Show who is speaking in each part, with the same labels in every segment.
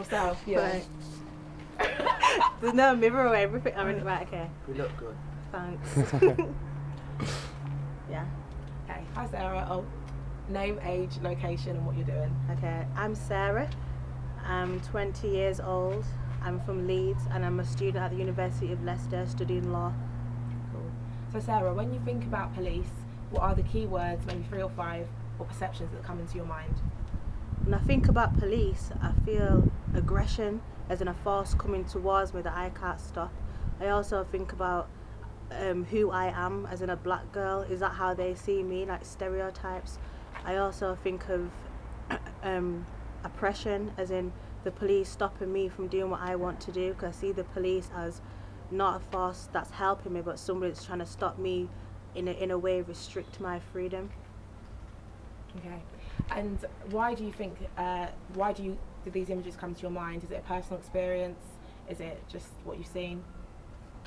Speaker 1: yourself, yeah.
Speaker 2: Right. There's no mirror or everything. I mean, right, okay.
Speaker 3: We look good.
Speaker 2: Thanks. Yeah.
Speaker 1: Okay, hi Sarah. Oh, name, age, location, and what you're doing.
Speaker 2: Okay, I'm Sarah. I'm 20 years old. I'm from Leeds and I'm a student at the University of Leicester studying law.
Speaker 1: Cool. So Sarah, when you think about police, what are the key words, maybe 3 or 5, or perceptions that come into your mind?
Speaker 2: When I think about police, I feel aggression, as in a force coming towards me that I can't stop. I also think about who I am, as in a black girl. Is that how they see me, like stereotypes? I also think of oppression, as in the police stopping me from doing what I want to do, because I see the police as not a force that's helping me, but somebody that's trying to stop me, in a way restrict my freedom.
Speaker 1: Okay. And why do you think, did these images come to your mind? Is it a personal experience? Is it just what you've seen?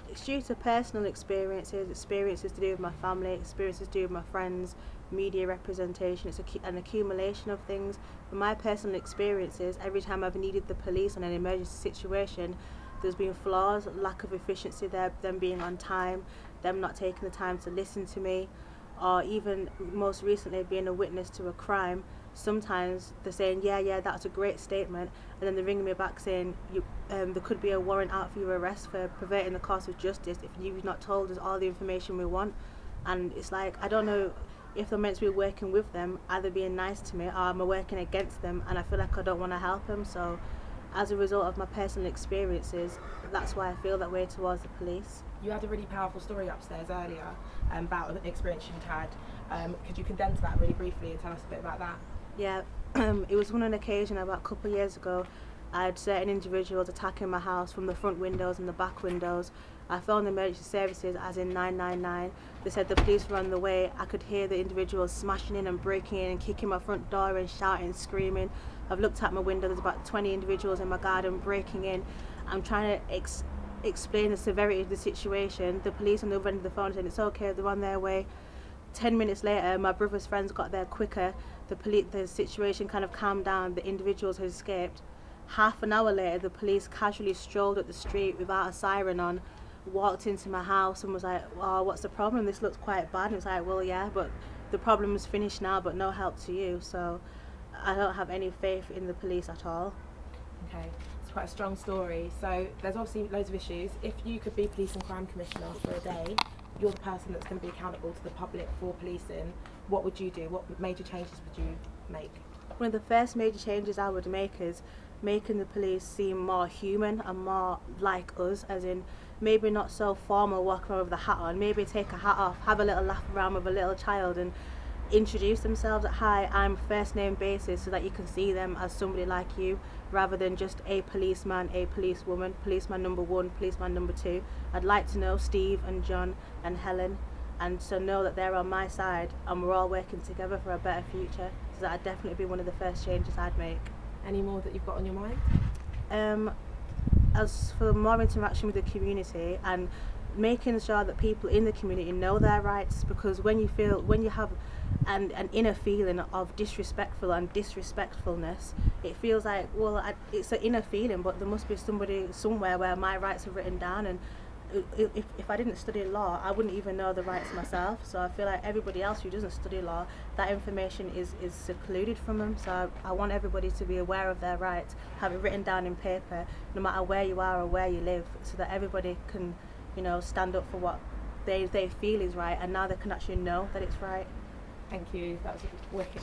Speaker 2: It's due to personal experiences to do with my family, experiences to do with my friends, media representation. It's an accumulation of things. But my personal experiences, every time I've needed the police in an emergency situation, there's been flaws, lack of efficiency there, them being on time, them not taking the time to listen to me, or even most recently being a witness to a crime. Sometimes they're saying, yeah, that's a great statement, and then they're ringing me back saying, there could be a warrant out for your arrest for perverting the course of justice if you've not told us all the information we want. And it's like, I don't know if they're meant to be working with them, either being nice to me, or am I working against them, and I feel like I don't want to help them. So as a result of my personal experiences, that's why I feel that way towards the police.
Speaker 1: You had a really powerful story upstairs earlier about an experience you'd had. Could you condense that really briefly and tell us a bit about that?
Speaker 2: Yeah, it was on an occasion about a couple of years ago. I had certain individuals attacking my house from the front windows and the back windows. I phoned the emergency services, as in 999. They said the police were on the way. I could hear the individuals smashing in and breaking in and kicking my front door and shouting, screaming. I've looked out my window, there's about 20 individuals in my garden breaking in. I'm trying to explain the severity of the situation. The police on the other end of the phone said it's okay, they're on their way. 10 minutes later, my brother's friends got there quicker. The situation kind of calmed down. The individuals had escaped. Half an hour later, the police casually strolled up the street without a siren on, walked into my house and was like, "Oh, what's the problem? This looks quite bad." And it's like, well, yeah, but the problem is finished now, but no help to you. So I don't have any faith in the police at all.
Speaker 1: Okay, it's quite a strong story. So there's obviously loads of issues. If you could be police and crime commissioner for a day, you're the person that's going to be accountable to the public for policing. What would you do? What major changes would you make?
Speaker 2: One of the first major changes I would make is making the police seem more human and more like us, as in maybe not so formal, walking around with a hat on, maybe take a hat off, have a little laugh around with a little child and introduce themselves at hi, I'm first name basis, so that you can see them as somebody like you, rather than just a policeman, a policewoman, policeman number 1, policeman number 2. I'd like to know Steve and John and Helen, and so know that they're on my side and we're all working together for a better future. So that'd definitely be one of the first changes I'd make.
Speaker 1: Any more that you've got on your mind?
Speaker 2: As for more interaction with the community and making sure that people in the community know their rights, because when you have an inner feeling of disrespectful and disrespectfulness, it feels like, well, it's an inner feeling, but there must be somebody somewhere where my rights are written down, and if I didn't study law, I wouldn't even know the rights myself. So I feel like everybody else who doesn't study law, that information is secluded from them. So I want everybody to be aware of their rights, have it written down in paper, no matter where you are or where you live, so that everybody can, stand up for what they feel is right, and now they can actually know that it's right.
Speaker 1: Thank you. That was wicked.